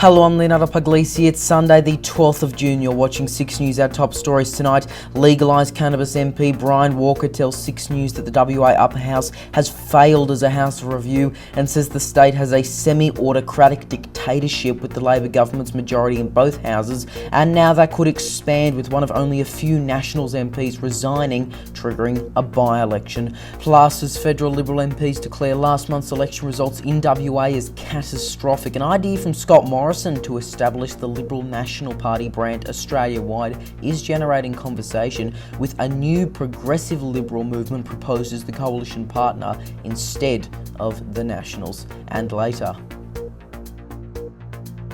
Hello, I'm Leonardo Puglisi. It's Sunday the 12th of June. You're watching 6 News. Our top stories tonight. Legalise cannabis MP Brian Walker tells 6 News that the WA Upper House has failed as a house of review and says the state has a semi-autocratic dictatorship with the Labor government's majority in both houses, and now that could expand with one of only a few Nationals MPs resigning, triggering a by-election. Plus, as federal Liberal MPs declare last month's election results in WA as catastrophic, an idea from Scott Morrison to establish the Liberal National Party brand Australia-wide is generating conversation, with a new progressive Liberal movement proposed as the coalition partner instead of the Nationals. And later,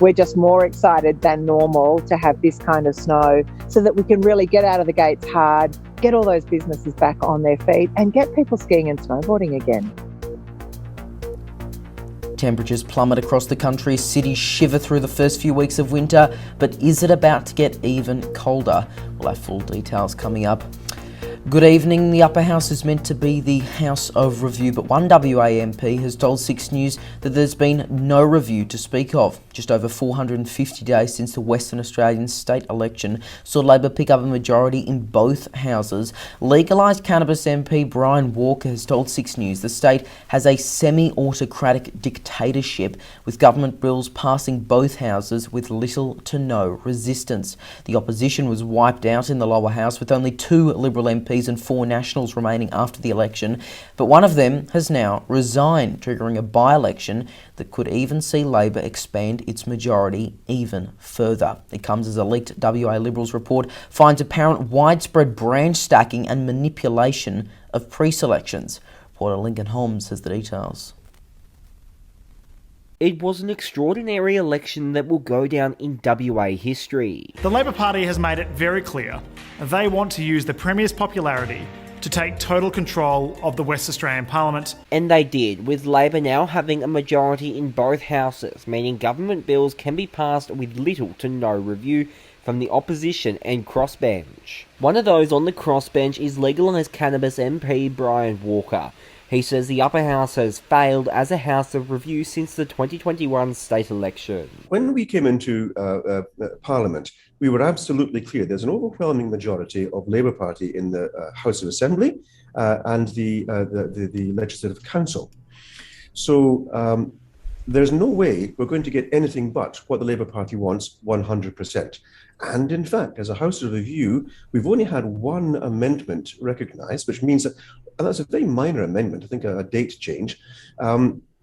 we're just more excited than normal to have this kind of snow so that we can really get out of the gates hard, get all those businesses back on their feet and get people skiing and snowboarding again. Temperatures plummet across the country, cities shiver through the first few weeks of winter, but is it about to get even colder? We'll have full details coming up. Good evening. The Upper House is meant to be the House of Review, but one WA MP has told 6 News that there's been no review to speak of. Just over 450 days since the Western Australian state election saw Labor pick up a majority in both houses. Legalised cannabis MP Brian Walker has told 6 News the state has a semi-autocratic dictatorship, with government bills passing both houses with little to no resistance. The opposition was wiped out in the lower house, with only 2 Liberal MPs and 4 Nationals remaining after the election, but one of them has now resigned, triggering a by-election that could even see Labor expand its majority even further. It comes as a leaked WA Liberals report finds apparent widespread branch stacking and manipulation of pre-selections. Reporter Lincoln Holmes has the details. It was an extraordinary election that will go down in WA history. The Labor Party has made it very clear they want to use the Premier's popularity to take total control of the West Australian Parliament. And they did, with Labor now having a majority in both houses, meaning government bills can be passed with little to no review from the opposition and crossbench. One of those on the crossbench is Legalise cannabis MP Brian Walker. He says the Upper House has failed as a House of Review since the 2021 state election. When we came into Parliament, we were absolutely clear there's an overwhelming majority of Labour Party in the House of Assembly and the Legislative Council. So there's no way we're going to get anything but what the Labour Party wants 100%. And in fact, as a House of Review, we've only had one amendment recognised, which means that, and that's a very minor amendment, I think a date change.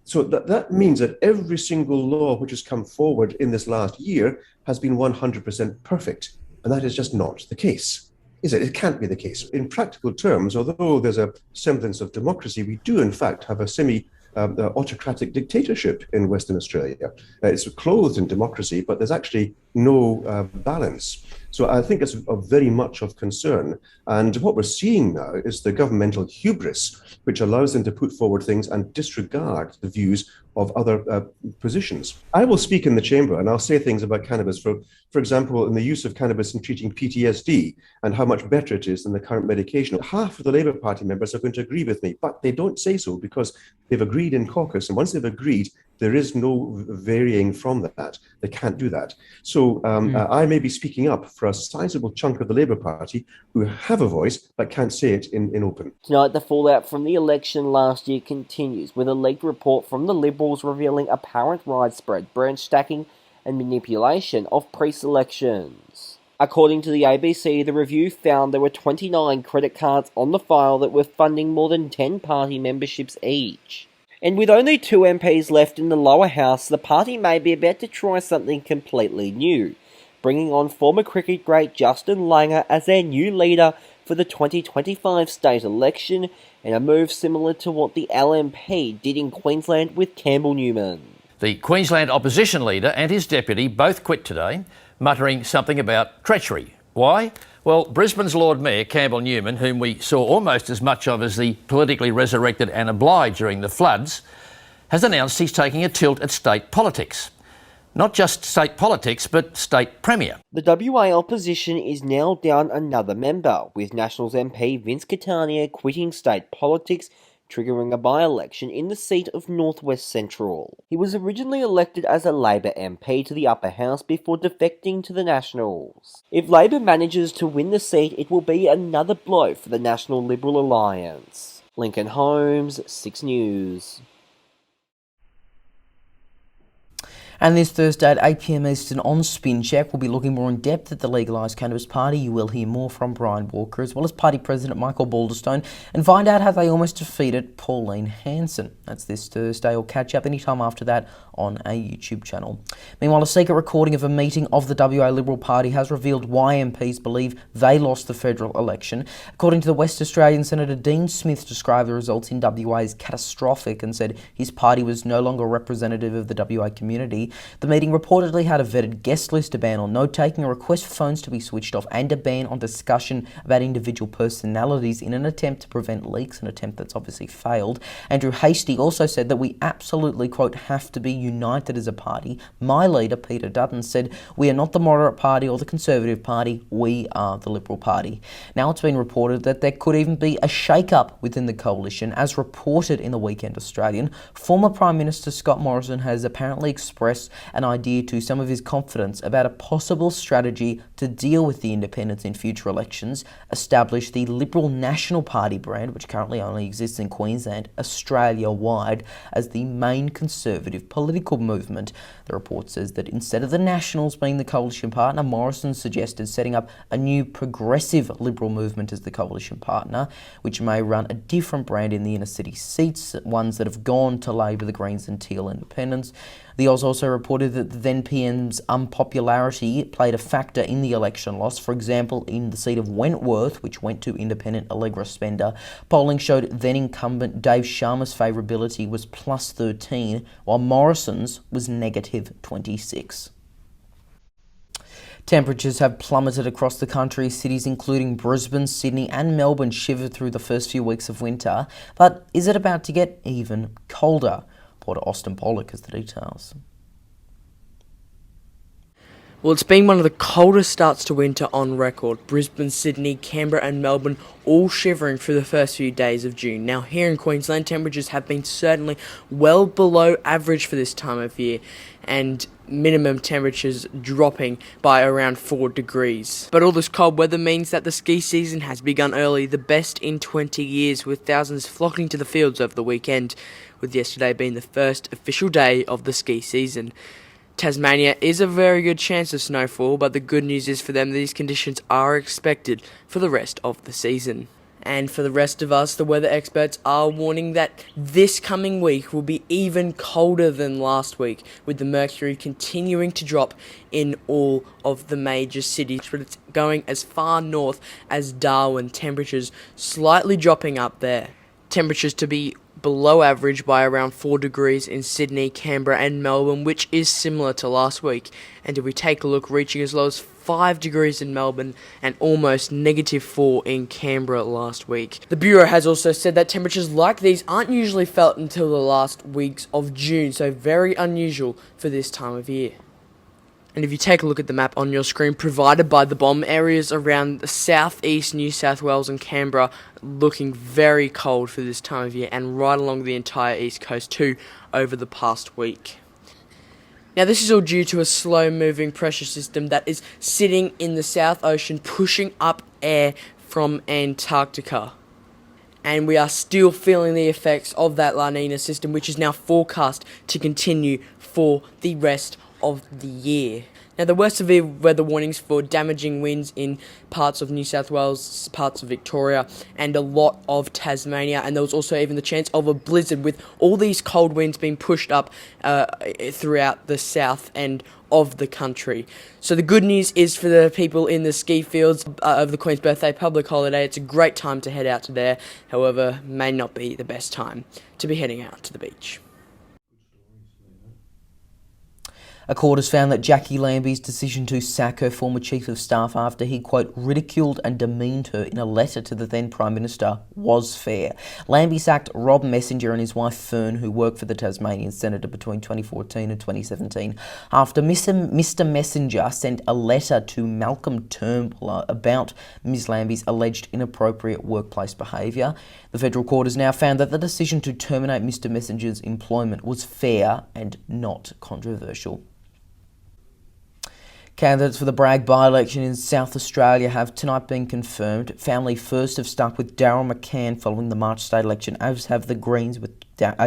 So that means that every single law which has come forward in this last year has been 100% perfect. And that is just not the case, is it? It can't be the case. In practical terms, although there's a semblance of democracy, we do in fact have a autocratic dictatorship in Western Australia. It's clothed in democracy, but there's actually no balance. So I think it's very much of concern. And what we're seeing now is the governmental hubris, which allows them to put forward things and disregard the views of other positions. I will speak in the chamber and I'll say things about cannabis, for example, in the use of cannabis in treating PTSD and how much better it is than the current medication. Half of the Labour Party members are going to agree with me, but they don't say so because they've agreed in caucus. And once they've agreed, there is no varying from that. They can't do that. So I may be speaking up for a sizable chunk of the Labour Party who have a voice but can't say it in open. Tonight, the fallout from the election last year continues, with a leaked report from the Liberals revealing apparent widespread branch stacking and manipulation of pre-selections. According to the ABC, the review found there were 29 credit cards on the file that were funding more than 10 party memberships each. And with only 2 MPs left in the lower house, the party may be about to try something completely new, bringing on former cricket great Justin Langer as their new leader for the 2025 state election, in a move similar to what the LNP did in Queensland with Campbell Newman. The Queensland opposition leader and his deputy both quit today, muttering something about treachery. Why? Well, Brisbane's Lord Mayor, Campbell Newman, whom we saw almost as much of as the politically resurrected Anna Bligh during the floods, has announced he's taking a tilt at state politics. Not just state politics, but state premier. The WA opposition is now down another member, with Nationals MP Vince Catania quitting state politics triggering a by-election in the seat of North West Central. He was originally elected as a Labor MP to the upper house before defecting to the Nationals. If Labor manages to win the seat, it will be another blow for the National Liberal Alliance. Lincoln Holmes, 6 News. And this Thursday at 8 p.m. Eastern on Spin Check, we'll be looking more in depth at the legalise cannabis party. You will hear more from Brian Walker, as well as party president Michael Balderstone, and find out how they almost defeated Pauline Hanson. That's this Thursday. Or catch up anytime after that on our YouTube channel. Meanwhile, a secret recording of a meeting of the WA Liberal Party has revealed why MPs believe they lost the federal election. According to the West Australian, Senator Dean Smith described the results in WA as catastrophic and said his party was no longer representative of the WA community. The meeting reportedly had a vetted guest list, a ban on note-taking, a request for phones to be switched off, and a ban on discussion about individual personalities in an attempt to prevent leaks, an attempt that's obviously failed. Andrew Hastie also said that we absolutely, quote, have to be united as a party. My leader, Peter Dutton, said, we are not the moderate party or the Conservative Party, we are the Liberal Party. Now it's been reported that there could even be a shake-up within the coalition. As reported in the Weekend Australian, former Prime Minister Scott Morrison has apparently expressed an idea to some of his confidants about a possible strategy to deal with the independents in future elections, establish the Liberal National Party brand, which currently only exists in Queensland, Australia-wide, as the main Conservative political movement. The report says that instead of the Nationals being the coalition partner, Morrison suggested setting up a new progressive Liberal movement as the coalition partner, which may run a different brand in the inner city seats, ones that have gone to Labor, the Greens and Teal independents. The Oz also reported that the then PM's unpopularity played a factor in the election loss. For example, in the seat of Wentworth, which went to independent Allegra Spender, polling showed then incumbent Dave Sharma's favourability was plus 13, while Morrison's was negative 26. Temperatures have plummeted across the country. Cities including Brisbane, Sydney and Melbourne shivered through the first few weeks of winter. But is it about to get even colder? Reporter Austin Pollock has the details. Well, it's been one of the coldest starts to winter on record. Brisbane, Sydney, Canberra and Melbourne all shivering for the first few days of June. Now, here in Queensland, temperatures have been certainly well below average for this time of year, and minimum temperatures dropping by around 4 degrees. But all this cold weather means that the ski season has begun early, the best in 20 years, with thousands flocking to the fields over the weekend, with yesterday being the first official day of the ski season. Tasmania is a very good chance of snowfall, but the good news is for them these conditions are expected for the rest of the season. And for the rest of us, the weather experts are warning that this coming week will be even colder than last week, with the mercury continuing to drop in all of the major cities, but it's going as far north as Darwin, temperatures slightly dropping up there. Temperatures to be below average by around 4 degrees in Sydney, Canberra and Melbourne, which is similar to last week. And if we take a look, reaching as low as 5 degrees in Melbourne and almost -4 in Canberra last week. The Bureau has also said that temperatures like these aren't usually felt until the last weeks of June, so very unusual for this time of year. And if you take a look at the map on your screen provided by the bomb, areas around the southeast New South Wales and Canberra looking very cold for this time of year, and right along the entire east coast too over the past week. Now, this is all due to a slow-moving pressure system that is sitting in the South Ocean, pushing up air from Antarctica. And we are still feeling the effects of that La Nina system, which is now forecast to continue for the rest of the year. Now, there were severe weather warnings for damaging winds in parts of New South Wales, parts of Victoria, and a lot of Tasmania, and there was also even the chance of a blizzard, with all these cold winds being pushed up throughout the south end of the country. So the good news is for the people in the ski fields of the Queen's Birthday public holiday, it's a great time to head out to there. However, may not be the best time to be heading out to the beach. A court has found that Jackie Lambie's decision to sack her former Chief of Staff after he, quote, ridiculed and demeaned her in a letter to the then Prime Minister was fair. Lambie sacked Rob Messenger and his wife Fern, who worked for the Tasmanian Senator between 2014 and 2017, after Mr Messenger sent a letter to Malcolm Turnbull about Ms Lambie's alleged inappropriate workplace behaviour. The federal court has now found that the decision to terminate Mr Messenger's employment was fair and not controversial. Candidates for the Bragg by-election in South Australia have tonight been confirmed. Family First have stuck with Daryl McCann following the March state election, as have the Greens with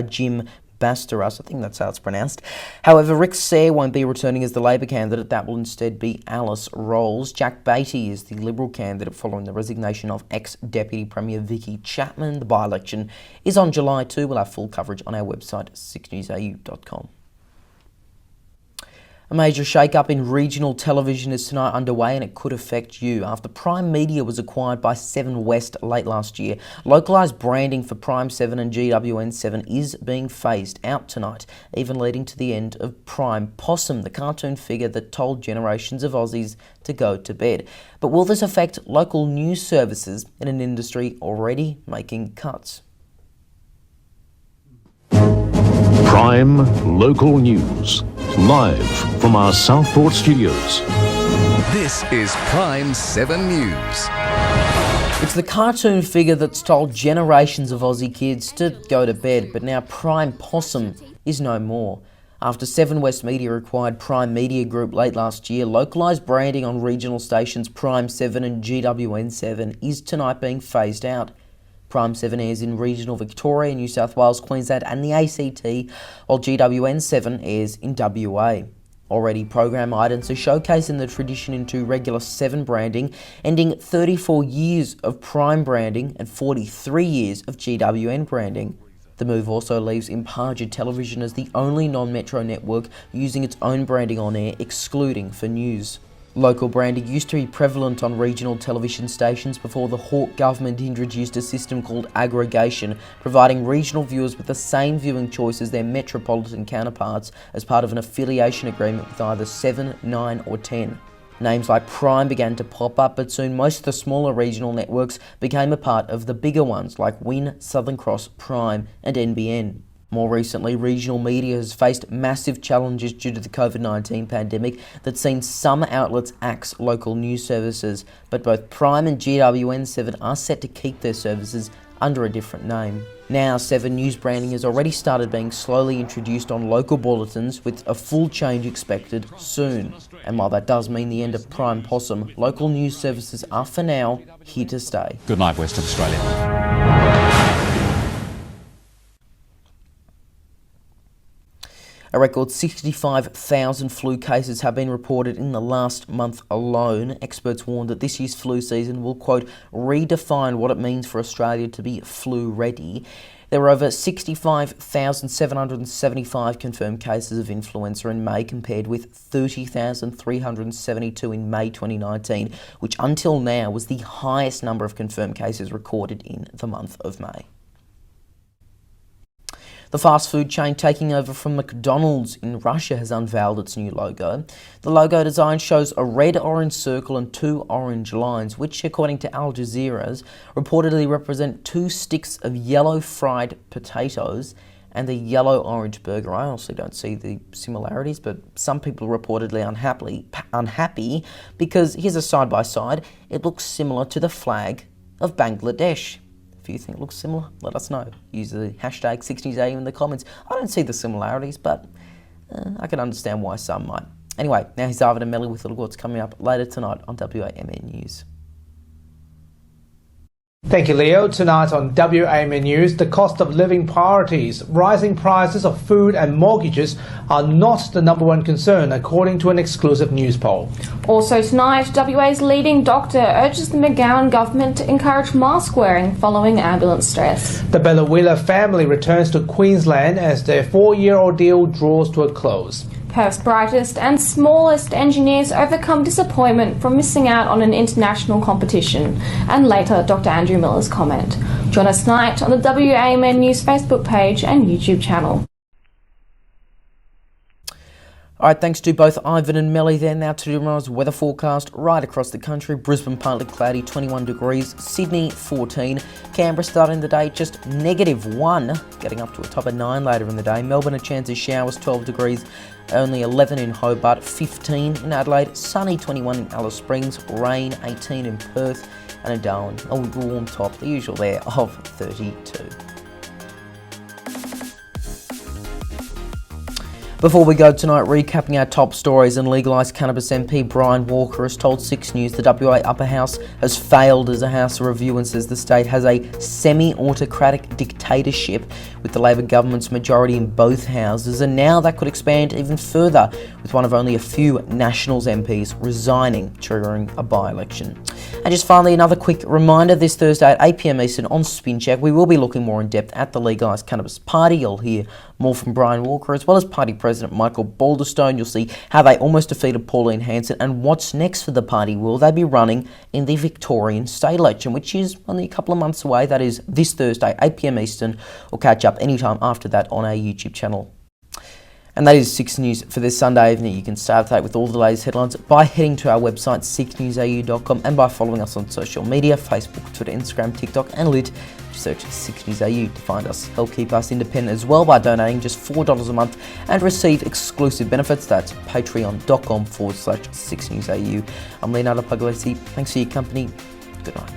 Jim Basteras, I think that's how it's pronounced. However, Rick Sayre won't be returning as the Labor candidate. That will instead be Alice Rolls. Jack Beattie is the Liberal candidate following the resignation of ex-Deputy Premier Vicky Chapman. The by-election is on July 2. We'll have full coverage on our website, SIXNewsAU.com. A major shake-up in regional television is tonight underway, and it could affect you. After Prime Media was acquired by 7 West late last year, localised branding for Prime 7 and GWN 7 is being phased out tonight, even leading to the end of Prime Possum, the cartoon figure that told generations of Aussies to go to bed. But will this affect local news services in an industry already making cuts? Prime Local News, live from our Southport studios. This is Prime 7 News. It's the cartoon figure that's told generations of Aussie kids to go to bed, but now Prime Possum is no more. After 7 West Media acquired Prime Media Group late last year, localised branding on regional stations Prime 7 and GWN 7 is tonight being phased out. Prime 7 airs in regional Victoria, New South Wales, Queensland and the ACT, while GWN 7 airs in WA. Already, program items are showcasing the tradition into regular 7 branding, ending 34 years of Prime branding and 43 years of GWN branding. The move also leaves Impaja Television as the only non-metro network using its own branding on air, excluding for news. Local branding used to be prevalent on regional television stations before the Hawke government introduced a system called aggregation, providing regional viewers with the same viewing choice as their metropolitan counterparts as part of an affiliation agreement with either 7, 9 or 10. Names like Prime began to pop up, but soon most of the smaller regional networks became a part of the bigger ones like Win, Southern Cross, Prime and NBN. More recently, regional media has faced massive challenges due to the COVID-19 pandemic that's seen some outlets axe local news services, but both Prime and GWN 7 are set to keep their services under a different name. Now, 7 News branding has already started being slowly introduced on local bulletins, with a full change expected soon. And while that does mean the end of Prime Possum, local news services are for now here to stay. Good night, Western Australia. A record 65,000 flu cases have been reported in the last month alone. Experts warn that this year's flu season will, quote, redefine what it means for Australia to be flu ready. There were over 65,775 confirmed cases of influenza in May, compared with 30,372 in May 2019, which until now was the highest number of confirmed cases recorded in the month of May. The fast food chain taking over from McDonald's in Russia has unveiled its new logo. The logo design shows a red-orange circle and 2 orange lines, which, according to Al Jazeera, reportedly represent 2 sticks of yellow fried potatoes and the yellow-orange burger. I honestly don't see the similarities, but some people are reportedly unhappy because, here's a side-by-side, it looks similar to the flag of Bangladesh. If you think it looks similar, let us know. Use the hashtag SIXNewsAU in the comments. I don't see the similarities, but I can understand why some might. Anyway, now here's Arvid and Melly with a look at what's coming up later tonight on WAMN News. Thank you, Leo. Tonight on WAMN News, the cost of living priorities. Rising prices of food and mortgages are not the #1 concern, according to an exclusive news poll. Also tonight, WA's leading doctor urges the McGowan government to encourage mask wearing following ambulance stress. The Bellawilla family returns to Queensland as their 4-year ordeal draws to a close. Perth's brightest and smallest engineers overcome disappointment from missing out on an international competition. And later, Dr. Andrew Miller's comment. Join us tonight on the WAMN News Facebook page and YouTube channel. Alright, thanks to both Ivan and Melly there. Now to tomorrow's weather forecast right across the country. Brisbane partly cloudy, 21 degrees. Sydney 14. Canberra starting the day just -1, getting up to a top of 9 later in the day. Melbourne a chance of showers, 12 degrees. Only 11 in Hobart, 15 in Adelaide. Sunny 21 in Alice Springs. Rain 18 in Perth. And in Darwin, a warm top, the usual there, of 32. Before we go tonight, recapping our top stories, and legalise cannabis MP Brian Walker has told 6 News the WA Upper House has failed as a House review and says the state has a semi-autocratic dictatorship with the Labor government's majority in both houses, and now that could expand even further with one of only a few Nationals MPs resigning, triggering a by-election. And just finally, another quick reminder, this Thursday at 8 p.m. Eastern on Spin Check, we will be looking more in depth at the Legalise Cannabis Party. You'll hear more from Brian Walker as well as Party President Michael Balderstone. You'll see how they almost defeated Pauline Hanson and what's next for the party. Will they be running in the Victorian state election, which is only a couple of months away? That is this Thursday, 8 p.m. Eastern. We'll catch up anytime after that on our YouTube channel. And that is 6 News for this Sunday evening. You can stay up to date with all the latest headlines by heading to our website, SIXNewsAU.com, and by following us on social media, Facebook, Twitter, Instagram, TikTok, and Lit. Search 6NewsAU to find us. Help keep us independent as well by donating just $4 a month and receive exclusive benefits. That's patreon.com/6NewsAU. I'm Leonardo Puglisi. Thanks for your company. Good night.